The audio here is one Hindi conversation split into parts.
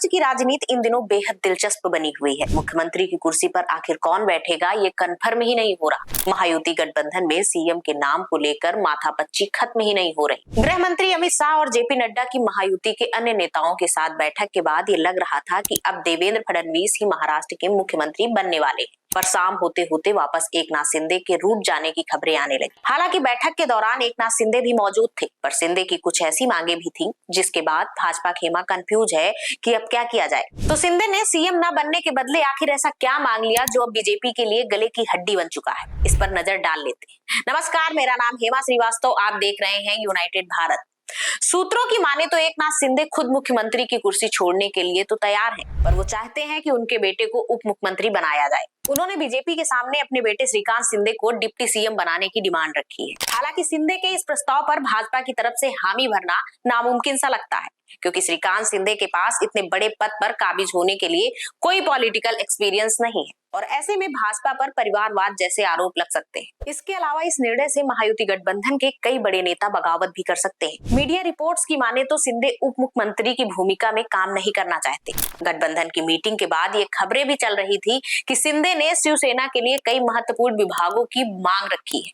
महाराष्ट्र की राजनीति इन दिनों बेहद दिलचस्प बनी हुई है। मुख्यमंत्री की कुर्सी पर आखिर कौन बैठेगा ये कन्फर्म ही नहीं हो रहा। महायुति गठबंधन में सीएम के नाम को लेकर माथापच्ची खत्म ही नहीं हो रही। गृह मंत्री अमित शाह और जेपी नड्डा की महायुति के अन्य नेताओं के साथ बैठक के बाद ये लग रहा था कि अब देवेंद्र फडणवीस ही महाराष्ट्र के मुख्यमंत्री बनने वाले हैं। पर शाम होते होते वापस एकनाथ शिंदे के रूठ जाने की खबरें आने लगी। हालांकि बैठक के दौरान एकनाथ शिंदे भी मौजूद थे, पर शिंदे की कुछ ऐसी मांगे भी थी जिसके बाद भाजपा खेमा कंफ्यूज है कि अब क्या किया जाए। तो शिंदे ने सीएम न बनने के बदले आखिर ऐसा क्या मांग लिया जो अब बीजेपी के लिए गले की हड्डी बन चुका है। इस पर नजर डाल लेते हैं। नमस्कार, मेरा नाम हेमा श्रीवास्तव, आप देख रहे हैं यूनाइटेड भारत। सूत्रों की माने तो एकनाथ शिंदे खुद मुख्यमंत्री की कुर्सी छोड़ने के लिए तो तैयार हैं, पर वो चाहते हैं कि उनके बेटे को उप मुख्यमंत्री बनाया जाए। उन्होंने बीजेपी के सामने अपने बेटे श्रीकांत शिंदे को डिप्टी सीएम बनाने की डिमांड रखी है। हालांकि शिंदे के इस प्रस्ताव पर भाजपा की तरफ से हामी भरना नामुमकिन सा लगता है, क्योंकि श्रीकांत शिंदे के पास इतने बड़े पद पर काबिज होने के लिए कोई पॉलिटिकल एक्सपीरियंस नहीं है और ऐसे में भाजपा पर परिवारवाद जैसे आरोप लग सकते हैं। इसके अलावा इस निर्णय से महायुति गठबंधन के कई बड़े नेता बगावत भी कर सकते हैं। मीडिया रिपोर्ट्स की माने तो शिंदे उप मुख्यमंत्री की भूमिका में काम नहीं करना चाहते। गठबंधन की मीटिंग के बाद ये खबरें भी चल रही थी कि शिंदे ने शिवसेना के लिए कई महत्वपूर्ण विभागों की मांग रखी है,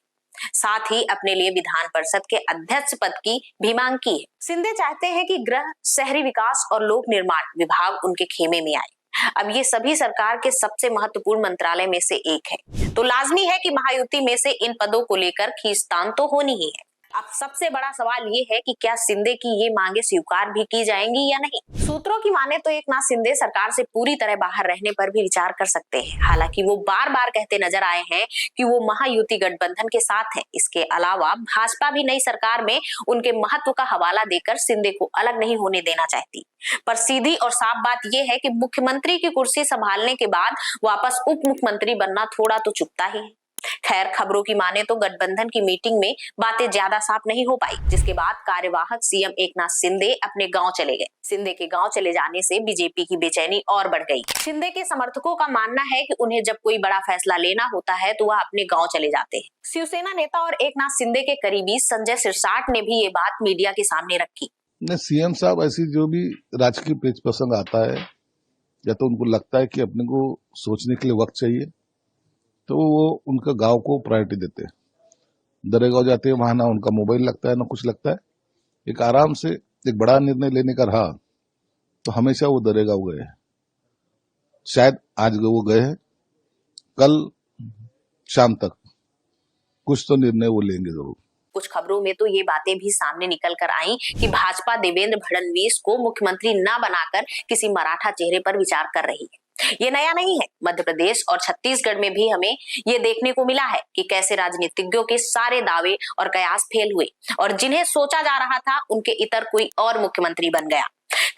साथ ही अपने लिए विधान परिषद के अध्यक्ष पद की भी मांग की है। शिंदे चाहते हैं कि गृह, शहरी विकास और लोक निर्माण विभाग उनके खेमे में आए। अब ये सभी सरकार के सबसे महत्वपूर्ण मंत्रालय में से एक है, तो लाजमी है कि महायुति में से इन पदों को लेकर खींचतान तो होनी ही है। अब सबसे बड़ा सवाल ये है कि क्या शिंदे की ये मांगे स्वीकार भी की जाएंगी या नहीं। सूत्रों की माने तो एकनाथ शिंदे सरकार से पूरी तरह बाहर रहने पर भी विचार कर सकते हैं। हालांकि वो बार बार कहते नजर आए हैं कि वो महायुति गठबंधन के साथ हैं। इसके अलावा भाजपा भी नई सरकार में उनके महत्व का हवाला देकर शिंदे को अलग नहीं होने देना चाहती। पर सीधी और साफ बात यह है कि मुख्यमंत्री की कुर्सी संभालने के बाद वापस उप मुख्यमंत्री बनना थोड़ा तो चुभता ही है। खैर, खबरों की माने तो गठबंधन की मीटिंग में बातें ज्यादा साफ नहीं हो पाई, जिसके बाद कार्यवाहक सीएम एकनाथ शिंदे अपने गांव चले गए। शिंदे के गांव चले जाने से बीजेपी की बेचैनी और बढ़ गई। शिंदे के समर्थकों का मानना है कि उन्हें जब कोई बड़ा फैसला लेना होता है तो वह अपने गांव चले जाते हैं। शिवसेना नेता और एकनाथ शिंदे के करीबी संजय सिरसाट ने भी ये बात मीडिया के सामने रखी। सीएम साहब ऐसी जो भी राजकीय पेच प्रसंग आता है, या तो उनको लगता है कि अपने को सोचने के लिए वक्त चाहिए, तो वो उनका गांव को प्रायोरिटी देते हैं। दरेगांव जाते हैं, वहां ना उनका मोबाइल लगता है ना कुछ लगता है। एक आराम से एक बड़ा निर्णय लेने का रहा तो हमेशा वो दरेगांव गए हैं। शायद आज वो गए हैं, कल शाम तक कुछ तो निर्णय वो लेंगे जरूर। कुछ खबरों में तो ये बातें भी सामने निकल कर आई कि भाजपा देवेंद्र फडणवीस को मुख्यमंत्री न बनाकर किसी मराठा चेहरे पर विचार कर रही है। ये नया नहीं है। मध्य प्रदेश और छत्तीसगढ़ में भी हमें ये देखने को मिला है कि कैसे राजनीतिज्ञों के सारे दावे और कयास फेल हुए और जिन्हें सोचा जा रहा था उनके इतर कोई और मुख्यमंत्री बन गया।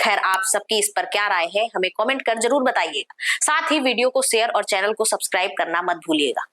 खैर, आप सबकी इस पर क्या राय है हमें कमेंट कर जरूर बताइएगा। साथ ही वीडियो को शेयर और चैनल को सब्सक्राइब करना मत भूलिएगा।